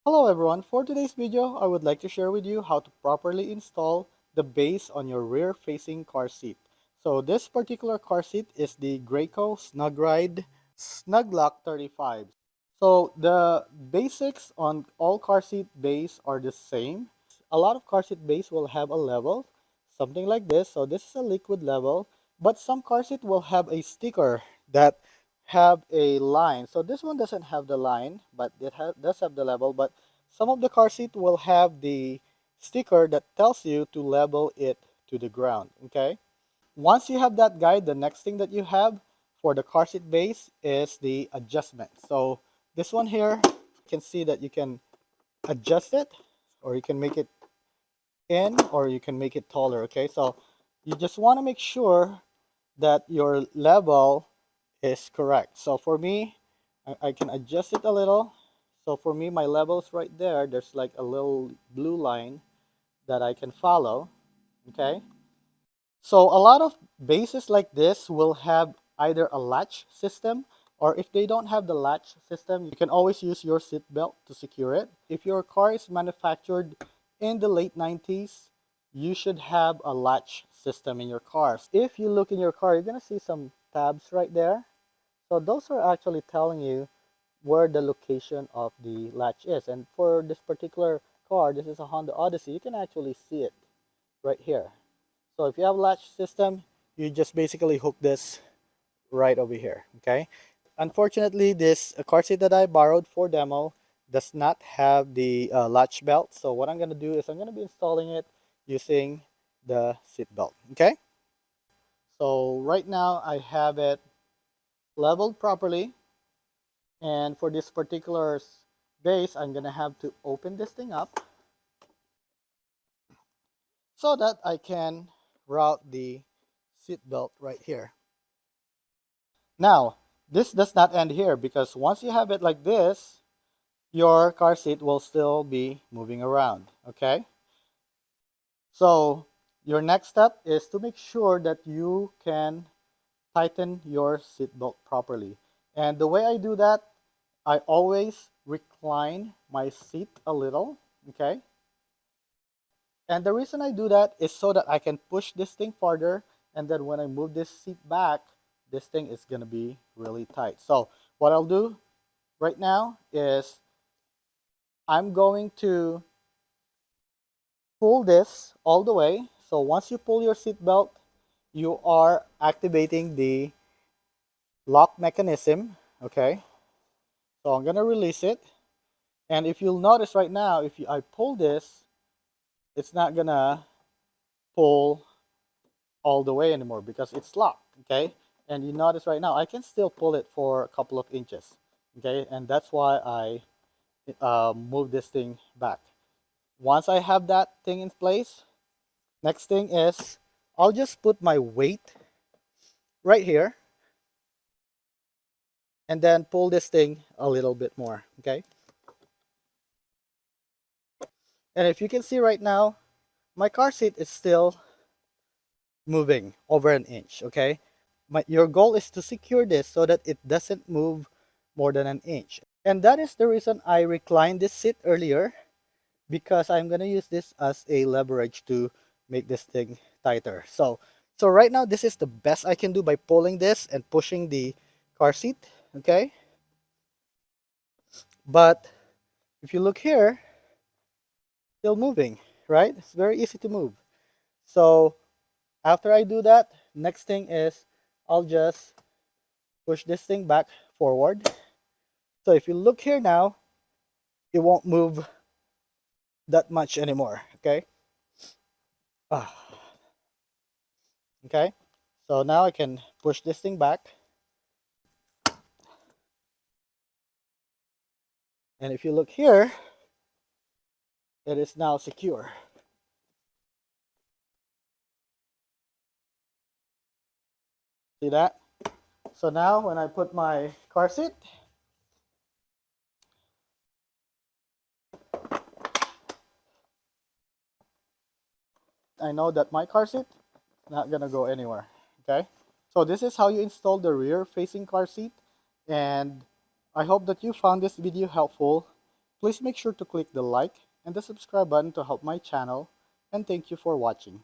Hello everyone, for today's video I would like to share with you how to properly install the base on your rear facing car seat. So this particular car seat is the Graco SnugRide SnugLock 35. So the basics on all car seat base are the same. A lot of car seat base will have a level, something like this. So this is a liquid level, but some car seat will have a sticker that have a line. So this one doesn't have the line, but does have the level. But some of the car seat will have the sticker that tells you to level it to the ground. Okay. Once you have that guide, the next thing that you have for the car seat base is the adjustment. So this one here, you can see that you can adjust it, or you can make it in, or you can make it taller. Okay, so you just want to make sure that your level is correct. So for me, I can adjust it a little. So for me, my level is right there. There's like a little blue line that I can follow. Okay, so a lot of bases like this will have either a latch system, or if they don't have the latch system, you can always use your seat belt to secure it. If your car is manufactured in the late 90s, you should have a latch system in your car. If you look in your car, you're going to see some tabs right there. So those are actually telling you where the location of the latch is. And for this particular car, this is a Honda Odyssey, you can actually see it right here. So if you have a latch system, you just basically hook this right over here, okay? Unfortunately, this car seat that I borrowed for demo does not have the latch belt. So what I'm going to do is I'm going to be installing it using the seat belt, okay? So right now I have it leveled properly. And for this particular base, I'm going to have to open this thing up so that I can route the seat belt right here. Now, this does not end here, because once you have it like this, your car seat will still be moving around, okay? So your next step is to make sure that you can tighten your seat belt properly. And the way I do that, I always recline my seat a little, okay? And the reason I do that is so that I can push this thing farther, and then when I move this seat back, this thing is going to be really tight. So what I'll do right now is I'm going to pull this all the way. So once you pull your seat belt, you are activating the lock mechanism, okay? So I'm going to release it. And if you'll notice right now, if I pull this, it's not going to pull all the way anymore because it's locked, okay? And you notice right now I can still pull it for a couple of inches, okay? And that's why I move this thing back. Once I have that thing in place, next thing is I'll just put my weight right here and then pull this thing a little bit more, okay? And if you can see right now, my car seat is still moving over an inch, okay? Your goal is to secure this so that it doesn't move more than an inch. And that is the reason I reclined this seat earlier, because I'm going to use this as a leverage to make this thing tighter. So right now, this is the best I can do by pulling this and pushing the car seat, okay? But if you look here, still moving, right? It's very easy to move. So after I do that, next thing is I'll just push this thing back forward. So if you look here now, it won't move that much anymore, okay? Ah, okay, so now I can push this thing back. And if you look here, it is now secure. See that? So now when I put my car seat, I know that my car seat is not gonna go anywhere, okay? So this is how you install the rear facing car seat, and I hope that you found this video helpful. Please make sure to click the like and the subscribe button to help my channel, and thank you for watching.